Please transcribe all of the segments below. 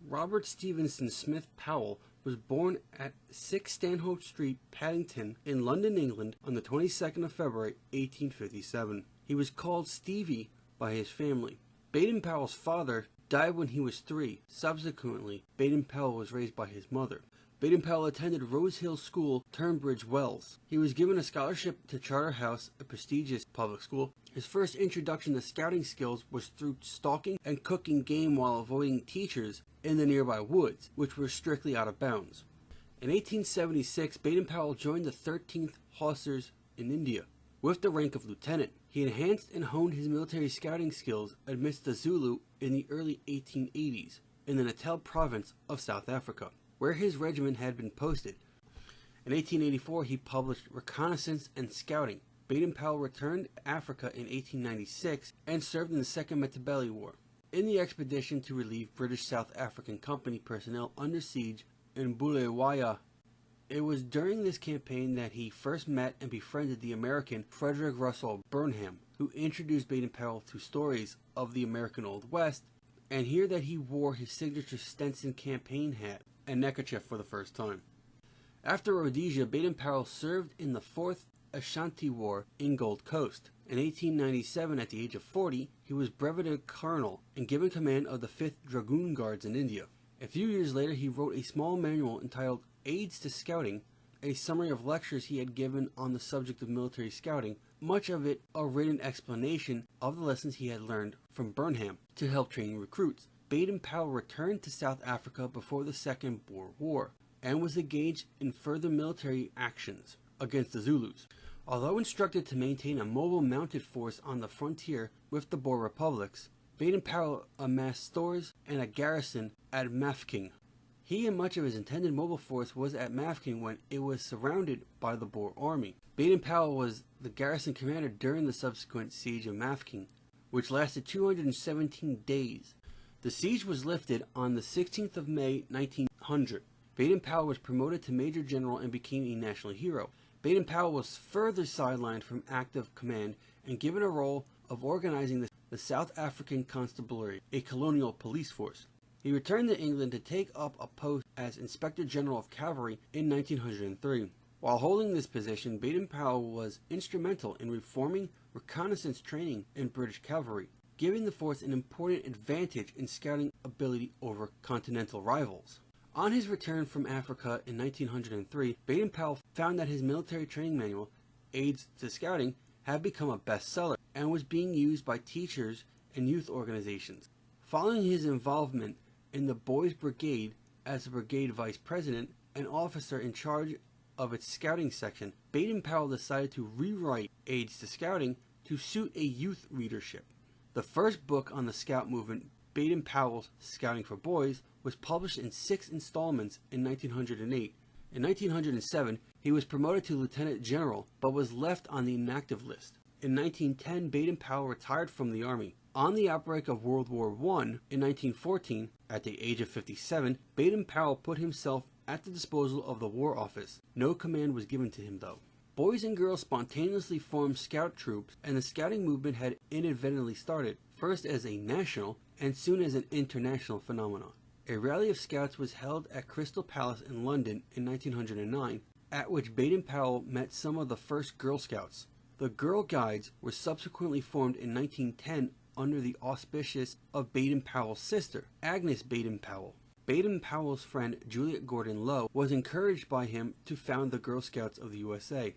Robert Stephenson Smyth Powell was born at 6 Stanhope Street, Paddington, in London, England, on the 22nd of February, 1857. He was called Stevie by his family. Baden-Powell's father died when he was 3. Subsequently, Baden-Powell was raised by his mother. Baden-Powell attended Rose Hill School, Tunbridge Wells. He was given a scholarship to Charterhouse, a prestigious public school. His first introduction to scouting skills was through stalking and cooking game while avoiding teachers in the nearby woods, which were strictly out of bounds. In 1876, Baden-Powell joined the 13th Hussars in India, with the rank of lieutenant. He enhanced and honed his military scouting skills amidst the Zulu in the early 1880s in the Natal province of South Africa, where his regiment had been posted. In 1884, he published Reconnaissance and Scouting. Baden-Powell returned to Africa in 1896 and served in the Second Boer War, in the expedition to relieve British South African Company personnel under siege in Bulawayo. It was during this campaign that he first met and befriended the American Frederick Russell Burnham, who introduced Baden-Powell to stories of the American Old West, and here that he wore his signature Stetson campaign hat and neckerchief for the first time. After Rhodesia, Baden-Powell served in the 4th Ashanti War in Gold Coast. In 1897, at the age of 40, he was brevetted colonel and given command of the 5th Dragoon Guards in India. A few years later, he wrote a small manual entitled Aids to Scouting, a summary of lectures he had given on the subject of military scouting, much of it a written explanation of the lessons he had learned from Burnham to help train recruits. Baden-Powell returned to South Africa before the Second Boer War and was engaged in further military actions against the Zulus. Although instructed to maintain a mobile mounted force on the frontier with the Boer republics, Baden-Powell amassed stores and a garrison at Mafeking. He and much of his intended mobile force was at Mafeking when it was surrounded by the Boer army. Baden-Powell was the garrison commander during the subsequent Siege of Mafeking, which lasted 217 days. The siege was lifted on the 16th of May, 1900. Baden-Powell was promoted to Major General and became a national hero. Baden-Powell was further sidelined from active command and given a role of organizing the South African Constabulary, a colonial police force. He returned to England to take up a post as Inspector General of Cavalry in 1903. While holding this position, Baden-Powell was instrumental in reforming reconnaissance training in British cavalry, giving the force an important advantage in scouting ability over continental rivals. On his return from Africa in 1903, Baden-Powell found that his military training manual, Aids to Scouting, had become a bestseller and was being used by teachers and youth organizations. Following his involvement in the Boys Brigade as a brigade vice president and officer in charge of its scouting section, Baden-Powell decided to rewrite Aids to Scouting to suit a youth readership. The first book on the scout movement, Baden-Powell's Scouting for Boys, was published in 6 installments in 1908. In 1907, he was promoted to lieutenant general, but was left on the inactive list. In 1910, Baden-Powell retired from the army. On the outbreak of World War I in 1914, at the age of 57, Baden-Powell put himself at the disposal of the War Office. No command was given to him, though. Boys and girls spontaneously formed scout troops, and the scouting movement had inadvertently started, first as a national and soon as an international phenomenon. A rally of scouts was held at Crystal Palace in London in 1909, at which Baden-Powell met some of the first Girl Scouts. The Girl Guides were subsequently formed in 1910 under the auspices of Baden-Powell's sister, Agnes Baden-Powell. Baden-Powell's friend Juliet Gordon Low was encouraged by him to found the Girl Scouts of the USA.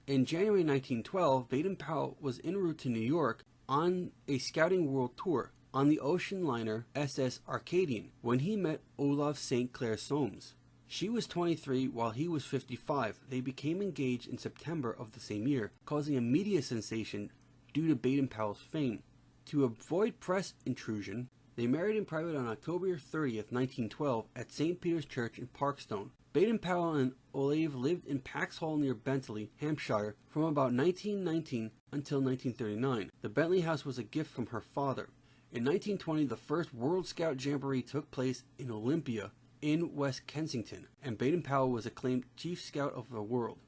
In January 1912, Baden-Powell was en route to New York on a Scouting World Tour on the ocean liner SS Arcadian when he met Olave St. Clair Soames. She was 23 while he was 55. They became engaged in September of the same year, causing a media sensation due to Baden-Powell's fame. To avoid press intrusion, they married in private on October 30th, 1912 at St. Peter's Church in Parkstone. Baden-Powell and Olave lived in Pax Hall near Bentley, Hampshire from about 1919 until 1939. The Bentley house was a gift from her father. In 1920, the first World Scout Jamboree took place in Olympia in West Kensington, and Baden-Powell was acclaimed Chief Scout of the World.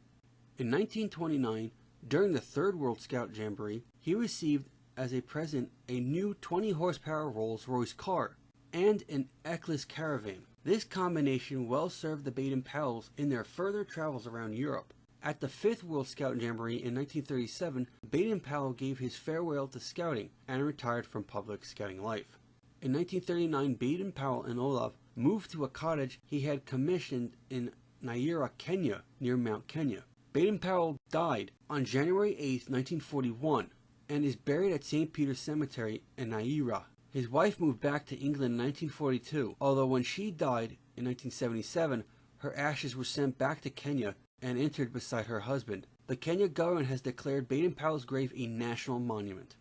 In 1929, during the Third World Scout Jamboree, he received as a present a new 20-horsepower Rolls-Royce car, and an Eccles caravan. This combination well served the Baden-Powells in their further travels around Europe. At the 5th World Scout Jamboree in 1937, Baden-Powell gave his farewell to scouting and retired from public scouting life. In 1939, Baden-Powell and Olaf moved to a cottage he had commissioned in Nyera, Kenya, near Mount Kenya. Baden-Powell died on January 8, 1941, and is buried at St. Peter's Cemetery in Nyera. His wife moved back to England in 1942, although when she died in 1977, her ashes were sent back to Kenya and interred beside her husband. The Kenya government has declared Baden-Powell's grave a national monument.